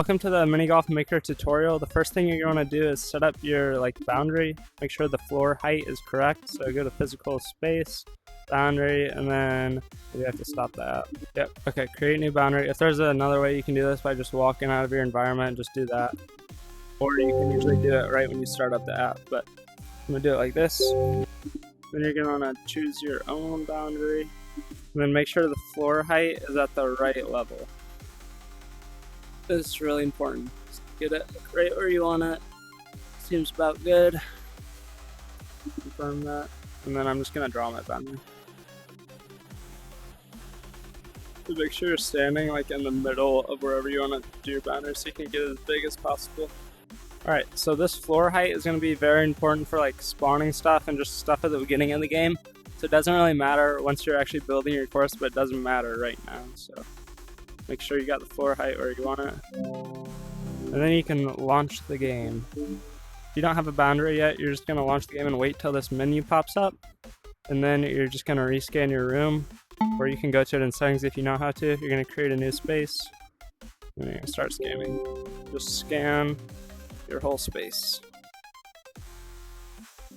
welcome to the Mini Golf Maker tutorial. The first thing you're going to do is set up your boundary. Make sure the floor height is correct. So go to physical space, boundary, and then you have to stop that. Yep. Okay, create new boundary. If there's another way you can do this by just walking out of your environment, just do that. Or you can usually do it right when you start up the app, but I'm going to do it like this. Then you're going to want to choose your own boundary. And then make sure the floor height is at the right level. This is really important. Just get it right where you want it. Seems about good. Confirm that. And then I'm just going to draw my boundary. So make sure you're standing in the middle of wherever you want to do your boundary so you can get it as big as possible. Alright, so this floor height is going to be very important for spawning stuff and just stuff at the beginning of the game. So it doesn't really matter once you're actually building your course, but it doesn't matter right now. So make sure you got the floor height where you want it. And then you can launch the game. If you don't have a boundary yet, you're just going to launch the game and wait till this menu pops up. And then you're just going to rescan your room, or you can go to it in settings if you know how to. You're going to create a new space, and you're going to start scanning. Just scan your whole space.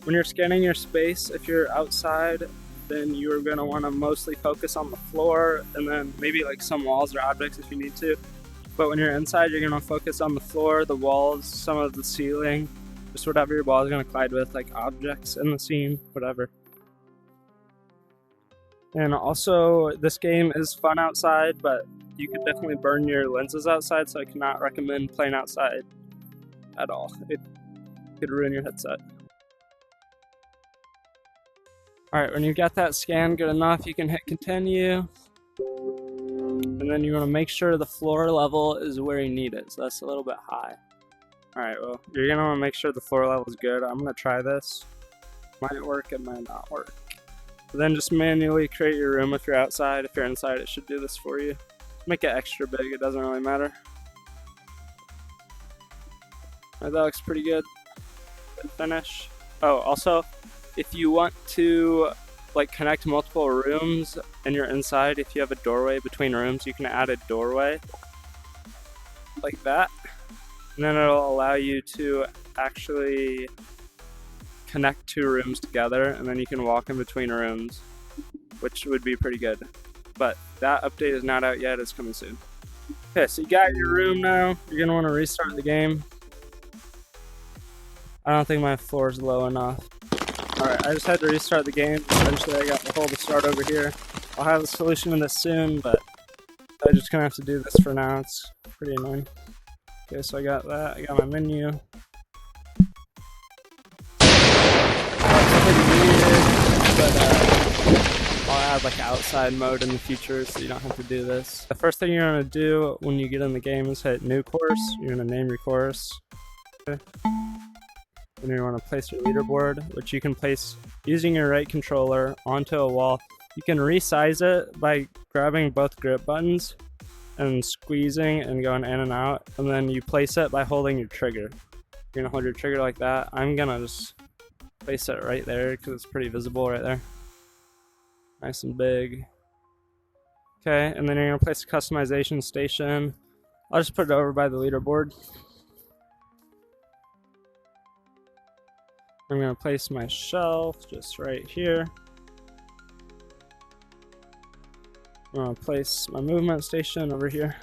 When you're scanning your space, if you're outside, then you're going to want to mostly focus on the floor and then maybe some walls or objects if you need to. But when you're inside, you're going to focus on the floor, the walls, some of the ceiling, just whatever your ball is going to collide with, objects in the scene, whatever. And also, this game is fun outside, but you could definitely burn your lenses outside, so I cannot recommend playing outside at all. It could ruin your headset. Alright, when you got that scan good enough, you can hit continue. And then you want to make sure the floor level is where you need it, so that's a little bit high. Alright, well, you're going to want to make sure the floor level is good. I'm going to try this. Might work, it might not work. But then just manually create your room if you're outside. If you're inside, it should do this for you. Make it extra big, it doesn't really matter. Alright, that looks pretty good. Finish. Oh, also, if you want to connect multiple rooms and you're inside, if you have a doorway between rooms, you can add a doorway like that. And then it'll allow you to actually connect two rooms together, and then you can walk in between rooms, which would be pretty good. But that update is not out yet, it's coming soon. Okay, so you got your room now. You're going to want to restart the game. I don't think my floor is low enough. Alright, I just had to restart the game. Eventually I got the hole to start over here. I'll have a solution to this soon, but I'm just going to have to do this for now. It's pretty annoying. Okay, so I got that. I got my menu. It's pretty weird, but I'll add outside mode in the future so you don't have to do this. The first thing you're going to do when you get in the game is hit new course. You're going to name your course. Okay. And you want to place your leaderboard, which you can place using your right controller onto a wall. You can resize it by grabbing both grip buttons and squeezing and going in and out, and then you place it by holding your trigger. You're going to hold your trigger like that. I'm going to just place it right there because it's pretty visible right there. Nice and big. Okay, and then you're going to place a customization station. I'll just put it over by the leaderboard. I'm going to place my shelf just right here. I'm going to place my movement station over here.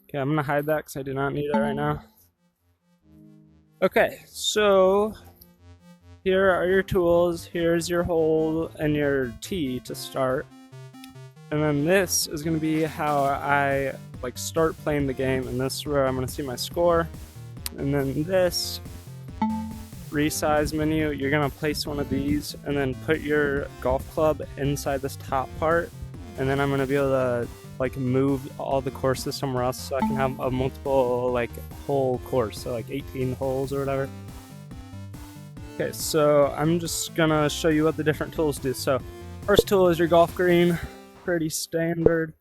Okay, I'm going to hide that because I do not need it right now. Okay, so here are your tools. Here's your hole and your tee to start. And then this is going to be how I start playing the game, and this is where I'm going to see my score. And then this resize menu, you're going to place one of these and then put your golf club inside this top part, and then I'm going to be able to move all the courses somewhere else so I can have a multiple whole course, so 18 holes or whatever. Okay, so I'm just going to show you what the different tools do. So first tool is your golf green, pretty standard.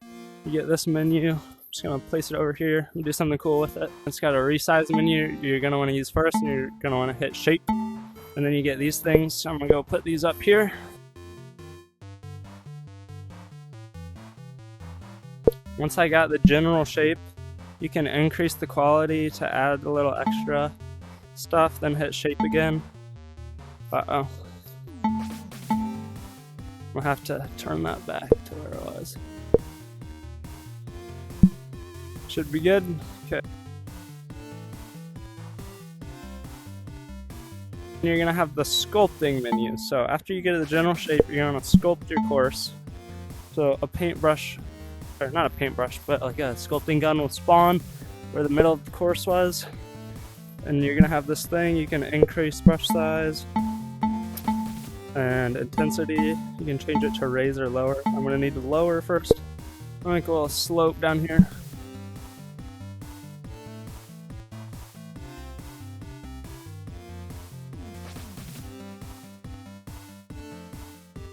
You get this menu. Just going to place it over here and do something cool with it. It's got a resize menu you're going to want to use first, and you're going to want to hit shape. And then you get these things. So I'm going to go put these up here. Once I got the general shape, you can increase the quality to add a little extra stuff, then hit shape again. Uh-oh. We'll have to turn that back to where it was. Should be good. Okay. You're gonna have the sculpting menu. So after you get to the general shape, you're gonna sculpt your course. So a paintbrush, or not a paintbrush, but like a sculpting gun will spawn where the middle of the course was. And you're gonna have this thing, you can increase brush size and intensity. You can change it to raise or lower. I'm gonna need to lower first. I'll make a little slope down here.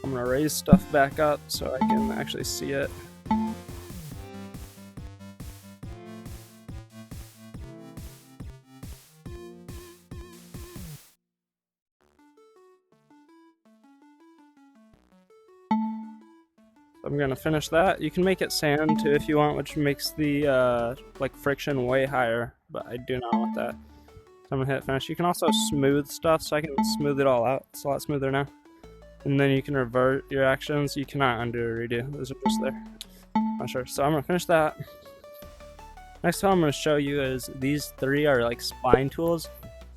I'm gonna raise stuff back up so I can actually see it. I'm gonna finish that. You can make it sand too if you want, which makes the like friction way higher, but I do not want that. So I'm gonna hit finish. You can also smooth stuff, so I can smooth it all out. It's a lot smoother now. And then you can revert your actions. You cannot undo or redo. Those are just there. Not sure. So I'm gonna finish that. Next one I'm gonna show you is these three are like spline tools.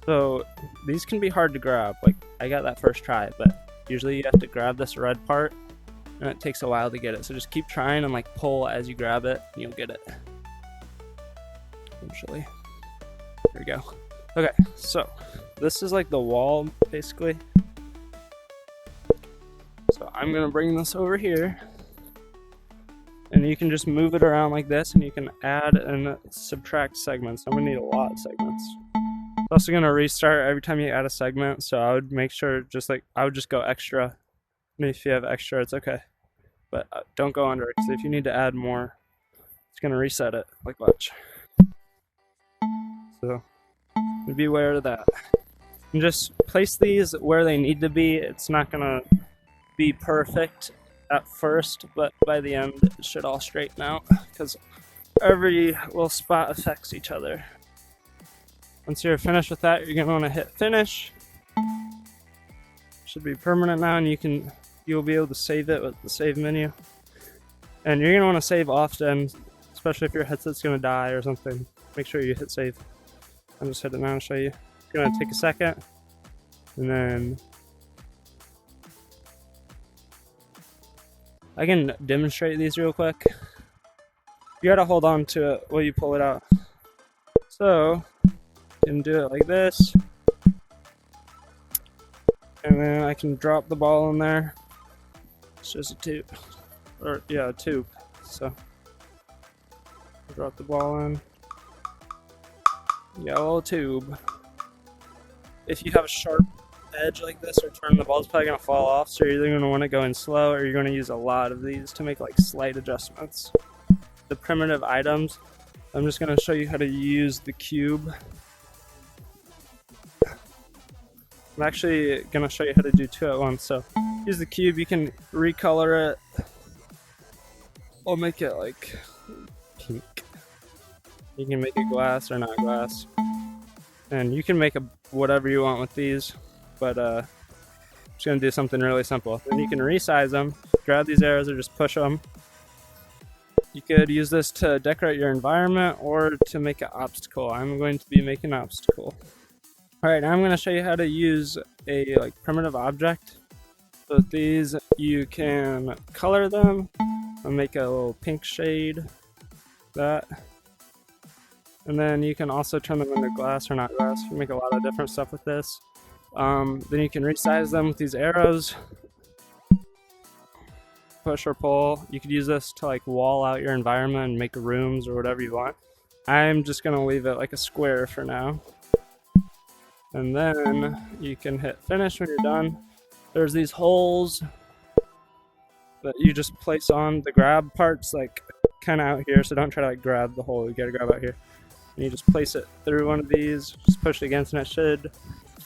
So these can be hard to grab. Like I got that first try, but usually you have to grab this red part and it takes a while to get it. So just keep trying and like pull as you grab it and you'll get it eventually. There we go. Okay, so this is like the wall basically. So I'm gonna bring this over here and you can just move it around like this and you can add and subtract segments. I'm gonna need a lot of segments. It's also gonna restart every time you add a segment, so I would make sure I would just go extra. And if you have extra, it's okay. But don't go under it, because if you need to add more, it's gonna reset it, like watch. So be aware of that. And just place these where they need to be. It's not gonna be perfect at first, but by the end it should all straighten out, because every little spot affects each other. Once you're finished with that, you're gonna wanna hit finish. Should be permanent now, and you'll be able to save it with the save menu. And you're gonna wanna save often, especially if your headset's gonna die or something. Make sure you hit save. I'll just hit it now to show you. It's gonna take a second, and then I can demonstrate these real quick. You gotta hold on to it while you pull it out. So you can do it like this, and then I can drop the ball in there. It's just a tube, or yeah, a tube. So drop the ball in. You got a little tube. If you have a sharp edge like this or turn, the ball's probably gonna fall off, so you're either gonna want to go in slow or you're gonna use a lot of these to make like slight adjustments. The primitive items, I'm just gonna show you how to use the cube. I'm actually gonna show you how to do two at once. So use the cube, you can recolor it. I'll make it like pink. You can make it glass or not glass. And you can make whatever you want with these, but I'm just gonna do something really simple. Then you can resize them, grab these arrows or just push them. You could use this to decorate your environment or to make an obstacle. I'm going to be making an obstacle. Alright, now I'm going to show you how to use a primitive object. So with these, you can color them. I'll make a little pink shade, that. And then you can also turn them into glass or not glass. You can make a lot of different stuff with this. Then you can resize them with these arrows. Push or pull. You could use this to wall out your environment and make rooms or whatever you want. I'm just going to leave it like a square for now. And then you can hit finish when you're done. There's these holes that you just place on. The grab part's kind of out here, so don't try to grab the hole. You gotta grab out here. And you just place it through one of these, just push it against, and it should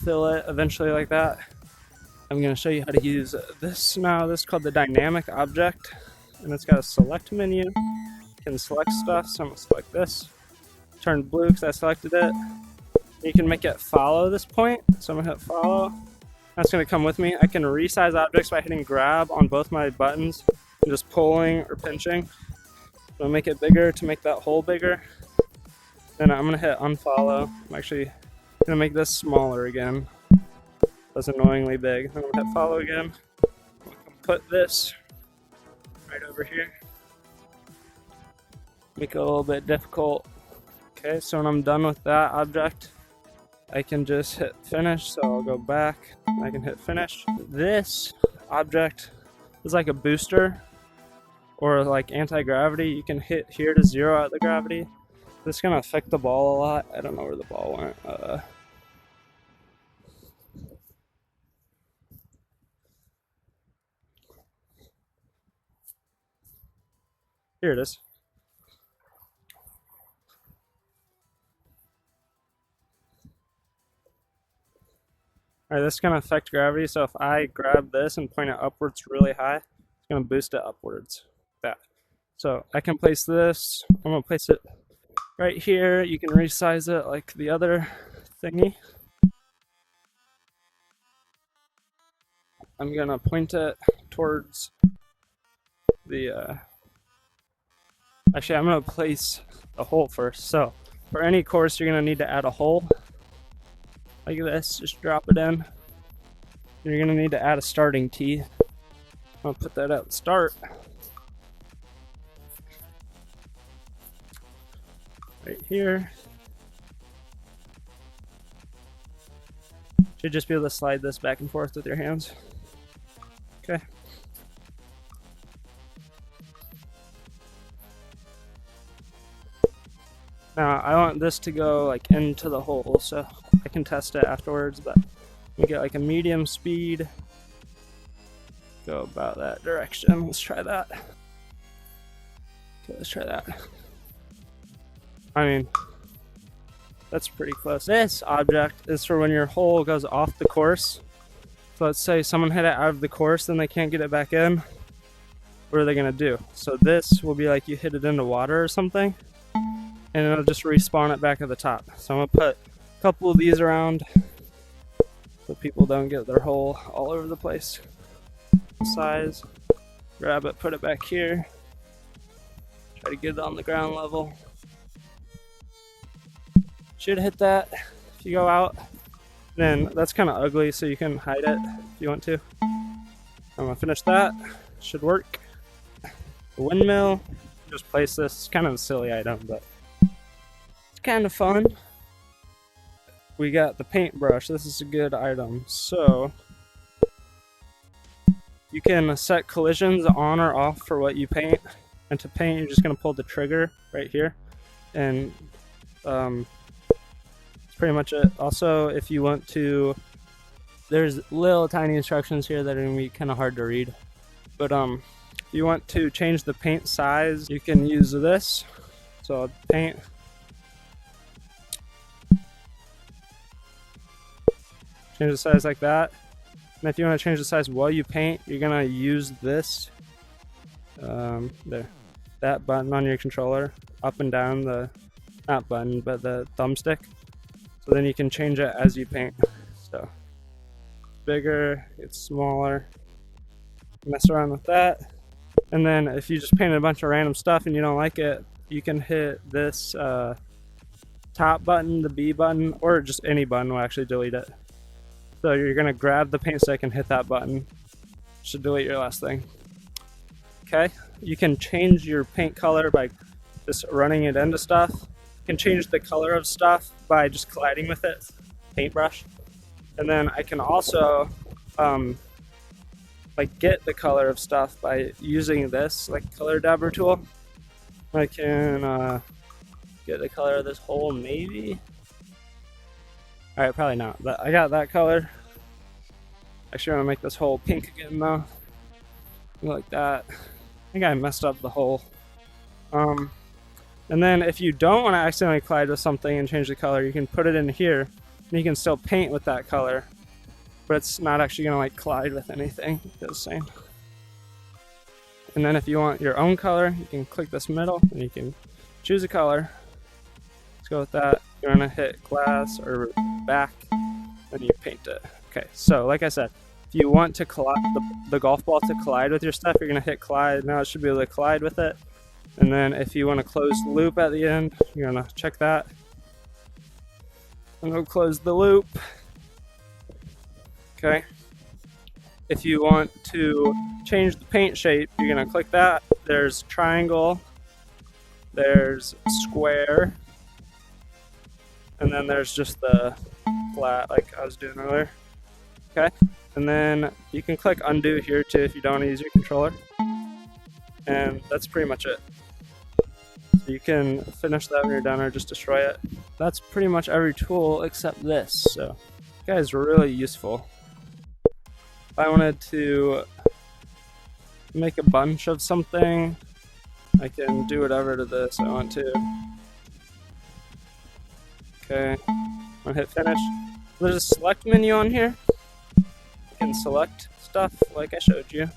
fill it eventually like that. I'm gonna show you how to use this now. This is called the dynamic object, and it's got a select menu. can select stuff, so I'm going to select this. Turn blue because I selected it. You can make it follow this point, so I'm going to hit follow. That's going to come with me. I can resize objects by hitting grab on both my buttons and just pulling or pinching. So I'll make it bigger to make that hole bigger. Then I'm going to hit unfollow. I'm actually going to make this smaller again. That's annoyingly big. Then I'm going to hit follow again. Put this right over here. Make it a little bit difficult. Okay, so when I'm done with that object, I can just hit finish. So I'll go back. I can hit finish. This object is like a booster or like anti-gravity. You can hit here to zero out the gravity. This is gonna affect the ball a lot. I don't know where the ball went. Here it is. Alright, this is going to affect gravity, so if I grab this and point it upwards really high, it's going to boost it upwards. Like that. So I can place this, I'm going to place it right here. You can resize it like the other thingy. I'm going to point it towards the, actually I'm going to place a hole first. So for any course, you're going to need to add a hole. Like this, just drop it in. You're gonna need to add a starting tee. I'll put that at the start. Right here. Should just be able to slide this back and forth with your hands. Okay. Now I want this to go like into the hole, so I can test it afterwards, but we get like a medium speed. Go about that direction. Let's try that. Okay, let's try that. I mean, that's pretty close. This object is for when your hole goes off the course. So let's say someone hit it out of the course, then they can't get it back in. What are they gonna do? So this will be like you hit it into water or something, and it'll just respawn it back at the top. So I'm gonna put a couple of these around so people don't get their hole all over the place. Size, grab it, put it back here. Try to get it on the ground level. Should hit that if you go out. Then that's kind of ugly, so you can hide it if you want to. I'm gonna finish that. Should work. The windmill. Just place this. It's kind of a silly item, but it's kind of fun. We got the paintbrush. This is a good item. So you can set collisions on or off for what you paint. And to paint, you're just gonna pull the trigger right here, and that's pretty much it. Also, if you want to, there's little tiny instructions here that are gonna be kind of hard to read. But if you want to change the paint size, you can use this. So I'll paint. Change the size like that. And if you want to change the size while you paint, you're gonna use this. There, that button on your controller, up and down the, not button, but the thumbstick. So then you can change it as you paint. So bigger, it's smaller. Mess around with that. And then if you just painted a bunch of random stuff and you don't like it, you can hit this top button, the B button, or just any button will actually delete it. So you're gonna grab the paint stick and hit that button. Should delete your last thing. Okay, you can change your paint color by just running it into stuff. You can change the color of stuff by just colliding with it, paintbrush. And then I can also like get the color of stuff by using this like color dabber tool. I can get the color of this hole maybe. Alright, probably not, but I got that color. Actually, I'm gonna make this hole pink again though. Like that. I think I messed up the hole. And then if you don't want to accidentally collide with something and change the color, you can put it in here, and you can still paint with that color, but it's not actually gonna like collide with anything. It does the same. And then if you want your own color, you can click this middle and you can choose a color. Let's go with that. You're gonna hit glass or back, and you paint it. Okay, so like I said, if you want to collide the golf ball to collide with your stuff, you're gonna hit collide. Now it should be able to collide with it. And then if you want to close the loop at the end, you're gonna check that. And we'll close the loop. Okay. If you want to change the paint shape, you're gonna click that. There's triangle, there's square, and then there's just the flat like I was doing earlier. Okay, and then you can click undo here too if you don't want to use your controller. And that's pretty much it. So you can finish that when you're done or just destroy it. That's pretty much every tool except this, so you guys are really useful. If I wanted to make a bunch of something, I can do whatever to this I want to. Okay, I'm gonna hit finish. There's a select menu on here. You can select stuff like I showed you.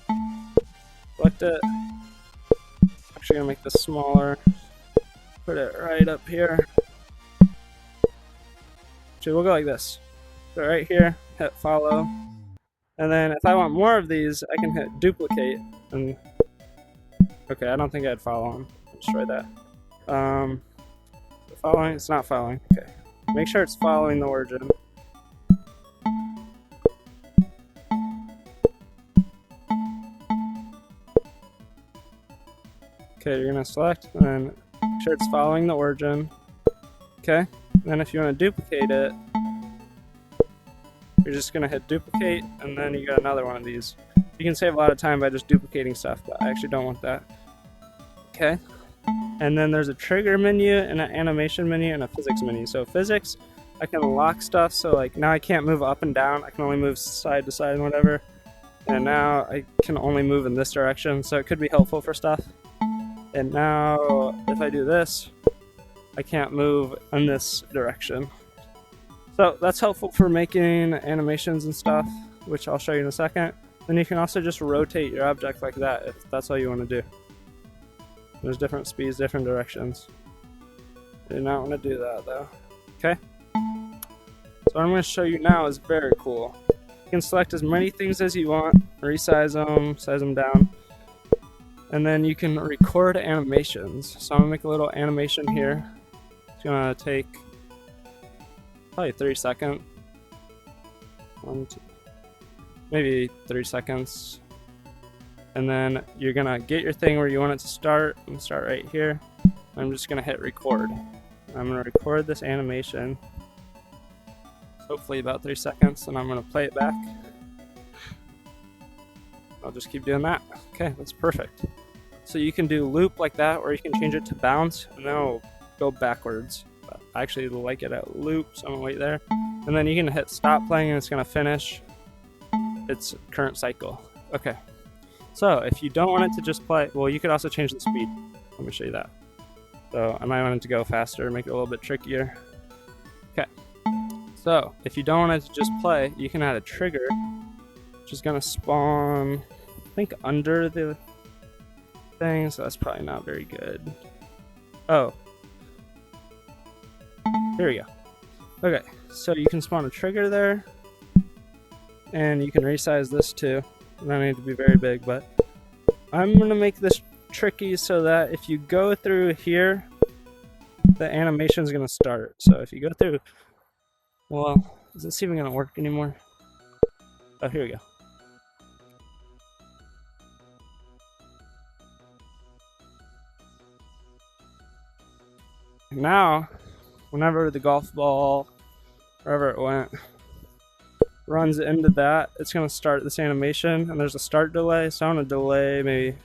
Select it. Actually gonna make this smaller. Put it right up here. Actually, we'll go like this. So right here, hit follow. And then if I want more of these, I can hit duplicate. And okay, I don't think I'd follow them. Destroy that. Following? It's not following. Okay. Make sure it's following the origin. Okay, you're gonna select and then make sure it's following the origin. Okay. And then if you want to duplicate it, you're just gonna hit duplicate, and then you got another one of these. You can save a lot of time by just duplicating stuff, but I actually don't want that. Okay. And then there's a trigger menu and an animation menu and a physics menu. So physics, I can lock stuff. So like now I can't move up and down. I can only move side to side and whatever. And now I can only move in this direction. So it could be helpful for stuff. And now if I do this, I can't move in this direction. So that's helpful for making animations and stuff, which I'll show you in a second. Then you can also just rotate your object like that if that's all you want to do. There's different speeds, different directions. I do not want to do that though. Okay? So what I'm going to show you now is very cool. You can select as many things as you want, resize them, size them down, and then you can record animations. So I'm going to make a little animation here. It's going to take probably 3 seconds. 1, 2, maybe 3 seconds. And then you're gonna get your thing where you want it to start. I'm gonna start right here. I'm just gonna hit record. I'm gonna record this animation. Hopefully about 3 seconds, and I'm gonna play it back. I'll just keep doing that. Okay, that's perfect. So you can do loop like that, or you can change it to bounce, and then it'll go backwards. But I actually like it at loop, so I'm gonna wait there. And then you can hit stop playing, and it's gonna finish its current cycle. Okay. So if you don't want it to just play, well, you could also change the speed. Let me show you that. So I might want it to go faster, make it a little bit trickier. Okay. So if you don't want it to just play, you can add a trigger, which is gonna spawn, I think, under the thing, so that's probably not very good. Oh. Here we go. Okay, so you can spawn a trigger there, and you can resize this too. I don't need to be very big, but I'm going to make this tricky so that if you go through here, the animation is going to start. So if you go through, well, is this even going to work anymore? Oh, here we go. Now, whenever the golf ball, wherever it went, runs into that, it's going to start this animation, and there's a start delay, so I want to delay maybe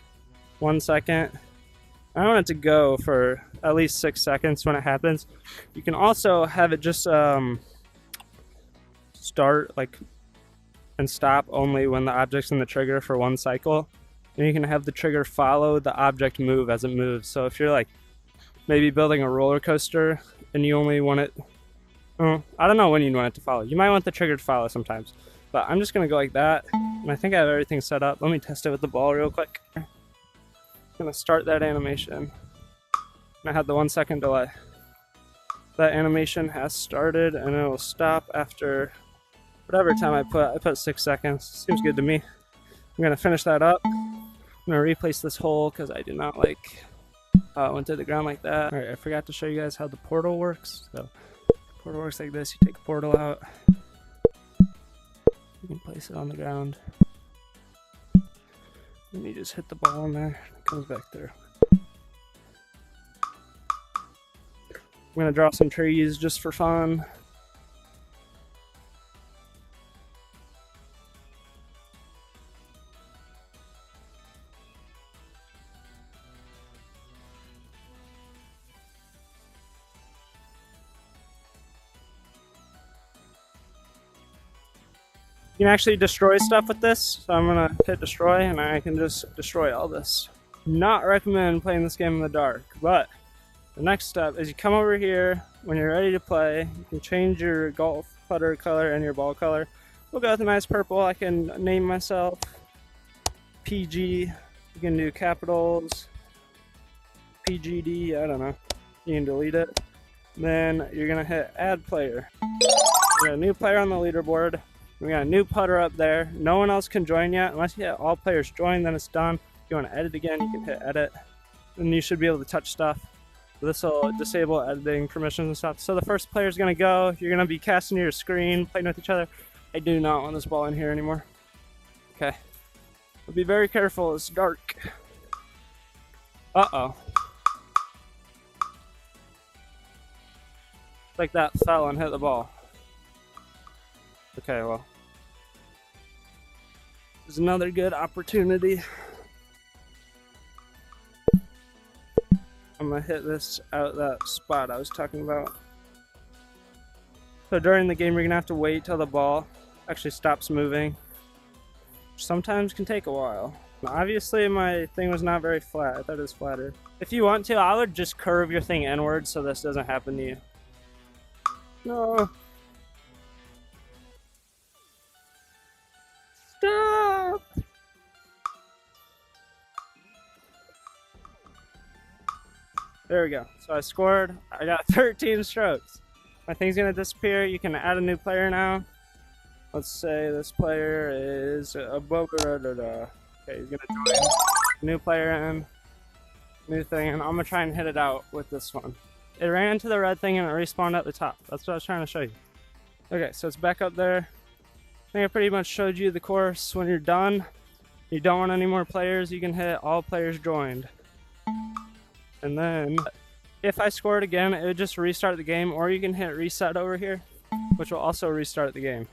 1 second. I want it to go for at least 6 seconds when it happens. You can also have it just start like and stop only when the object's in the trigger for 1 cycle, and you can have the trigger follow the object move as it moves. So if you're like maybe building a roller coaster and you only want it, I don't know when you'd want it to follow. You might want the trigger to follow sometimes, but I'm just gonna go like that, and I think I have everything set up. Let me test it with the ball real quick. I'm gonna start that animation. And I had the 1 second delay. That animation has started and it will stop after whatever time I put 6 seconds. Seems good to me. I'm gonna finish that up. I'm gonna replace this hole because I do not like how it went to the ground like that. Alright, I forgot to show you guys how the portal works. So, portal works like this. You take a portal out. You can place it on the ground. And you just hit the ball in there. It comes back through. I'm gonna draw some trees just for fun. You can actually destroy stuff with this, so I'm gonna hit destroy and I can just destroy all this. Not recommend playing this game in the dark, but the next step is you come over here when you're ready to play. You can change your golf putter color and your ball color. We'll go with a nice purple. I can name myself PG. You can do capitals, PGD, I don't know. You can delete it. Then you're gonna hit add player. We got a new player on the leaderboard. We got a new putter up there. No one else can join yet. Unless you hit all players join, then it's done. If you want to edit again, you can hit edit. And you should be able to touch stuff. This will disable editing permissions and stuff. So the first player is going to go. You're going to be casting your screen, playing with each other. I do not want this ball in here anymore. Okay. But be very careful. It's dark. Uh-oh. Like that fell and hit the ball. Okay, well. There's another good opportunity. I'm gonna hit this out that spot I was talking about. So during the game, you're gonna have to wait till the ball actually stops moving, which sometimes can take a while. Obviously, my thing was not very flat. I thought it was flatter. If you want to, I would just curve your thing inward so this doesn't happen to you. No. Stop! There we go. So I scored. I got 13 strokes. My thing's gonna disappear. You can add a new player now. Let's say this player is okay, he's gonna join. New player in. New thing, and I'm gonna try and hit it out with this one. It ran into the red thing and it respawned at the top. That's what I was trying to show you. Okay, so it's back up there. I think I pretty much showed you the course. When you're done, you don't want any more players, you can hit all players joined. And then, if I scored again, it would just restart the game, or you can hit reset over here, which will also restart the game.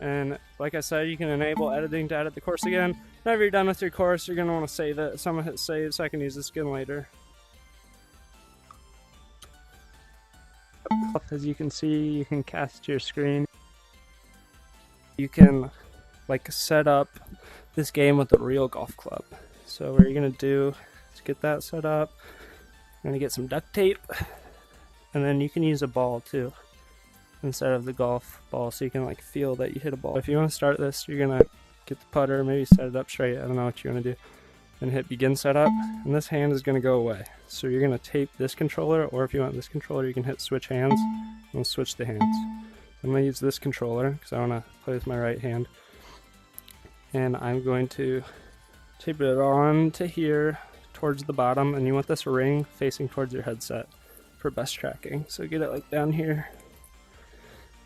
And like I said, you can enable editing to edit the course again. Whenever you're done with your course, you're going to want to save it. So I'm going to hit save so I can use this again later. As you can see, you can cast your screen. You can like set up this game with a real golf club. So what you're going to do is get that set up. I'm going to get some duct tape. And then you can use a ball too, instead of the golf ball, so you can like feel that you hit a ball. If you want to start this, you're going to get the putter, maybe set it up straight. I don't know what you want to do. And hit begin setup, and this hand is going to go away. So you're going to tape this controller, or if you want this controller, you can hit switch hands and switch the hands. I'm going to use this controller because I want to play with my right hand. And I'm going to tape it on to here towards the bottom, and you want this ring facing towards your headset for best tracking. So get it like down here,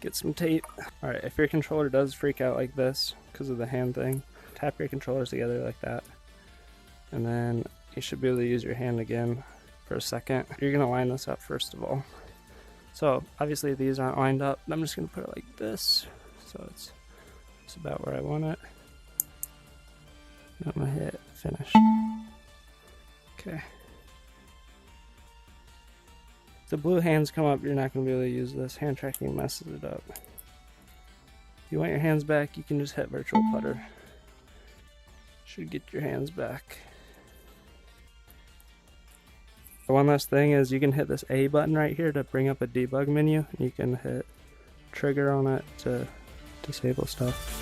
get some tape. Alright, if your controller does freak out like this because of the hand thing, tap your controllers together like that. And then you should be able to use your hand again for a second. You're going to line this up first of all. So obviously these aren't lined up. I'm just going to put it like this. So it's about where I want it. I'm going to hit finish. Okay. If the blue hands come up, you're not going to be able to use this. Hand tracking messes it up. If you want your hands back, you can just hit virtual putter. Should get your hands back. The one last thing is you can hit this A button right here to bring up a debug menu. You can hit trigger on it to disable stuff.